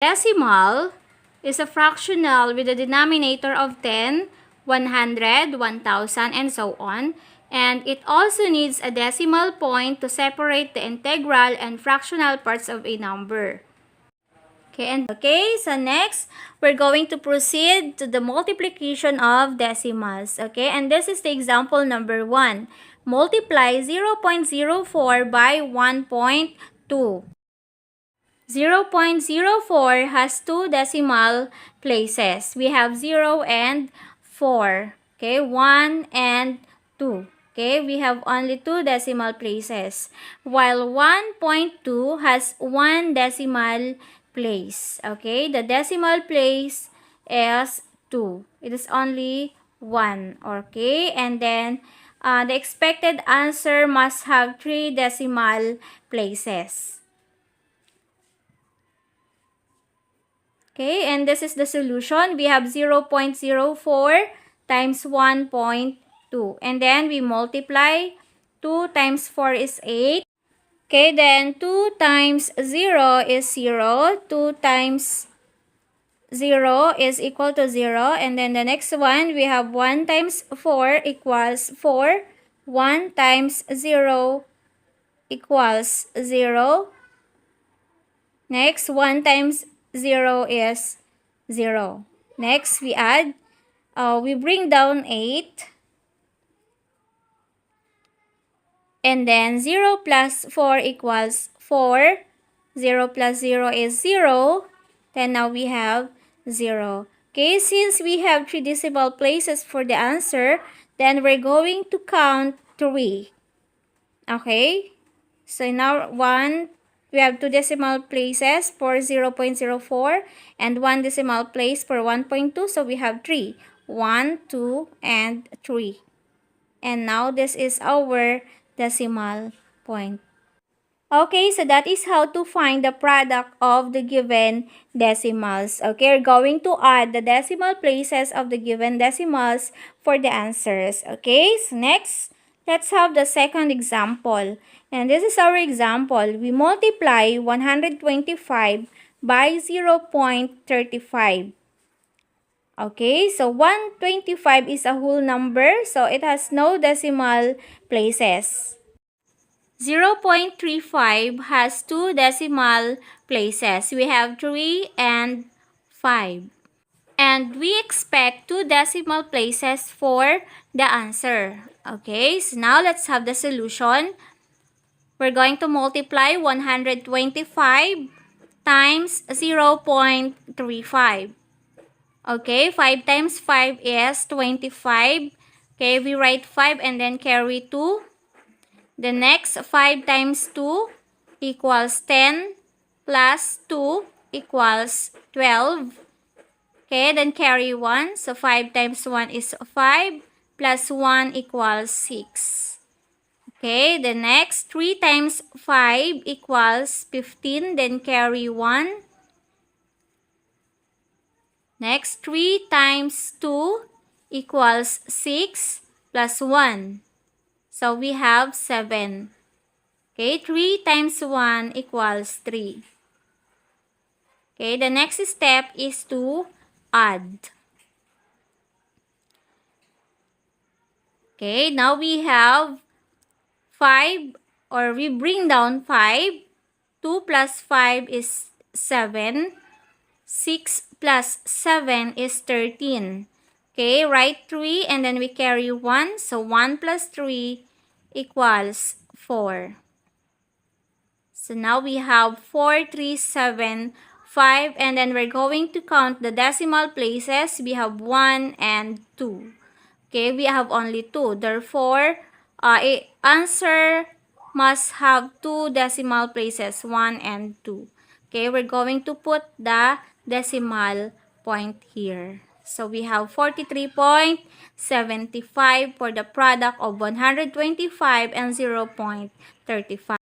Decimal is a fractional with a denominator of 10, 100, 1000, and so on. And it also needs a decimal point to separate the integral and fractional parts of a number. Okay, so next, we're going to proceed to the multiplication of decimals. Okay, and this is the example number 1. Multiply 0.04 by 1.2. 0.04 has two decimal places. We have 0 and 4. Okay, 1 and 2. Okay, we have only two decimal places. While 1.2 has one decimal place. Okay, the decimal place is 2. It is only 1. Okay, and then the expected answer must have 3 decimal places. Okay, and this is the solution. We have 0.04 times 1.2. And then we multiply. 2 times 4 is 8. Okay, then 2 times 0 is 0. 2 times 0 is equal to 0. And then the next one, we have 1 times 4 equals 4. 1 times 0 equals 0. Next, 1 times 0 is 0. Next, we add, we bring down 8. And then 0 plus 4 equals 4. 0 plus 0 is 0. Then now we have 0. Okay, since we have 3 decimal places for the answer, then we're going to count 3. Okay, so now we have 2 decimal places for 0.04 and 1 decimal place for 1.2. So we have 3. 1, 2, and 3. And now this is our decimal point. Okay, so that is how to find the product of the given decimals. Okay, we're going to add the decimal places of the given decimals for the answers. Okay, so next, let's have the second example. And this is our example. We multiply 125 by 0.35. Okay, so 125 is a whole number, so it has no decimal places. 0.35 has two decimal places. We have 3 and 5. And we expect 2 decimal places for the answer. Okay, so now let's have the solution. We're going to multiply 125 times 0.35. Okay, 5 times 5 is 25. Okay, we write 5 and then carry 2. The next 5 times 2 equals 10 plus 2 equals 12. Okay, then carry 1. So 5 times 1 is 5 plus 1 equals 6. Okay, the next 3 times 5 equals 15. Then carry 1. Next 3 times 2 equals 6 plus 1. So we have 7. Okay, 3 times 1 equals 3. Okay, the next step is to add. Okay, now we have 5, or we bring down 5. 2 plus 5 is 7. 6 plus 7 is 13. Okay, write 3 and then we carry 1. So 1 plus 3 equals 4. So now we have 4, 3, 7, 5, and then we're going to count the decimal places. We have 1 and 2. Okay, we have only 2. Therefore, answer must have 2 decimal places, 1 and 2. Okay, we're going to put the decimal point here. So we have 43.75 for the product of 125 and 0.35.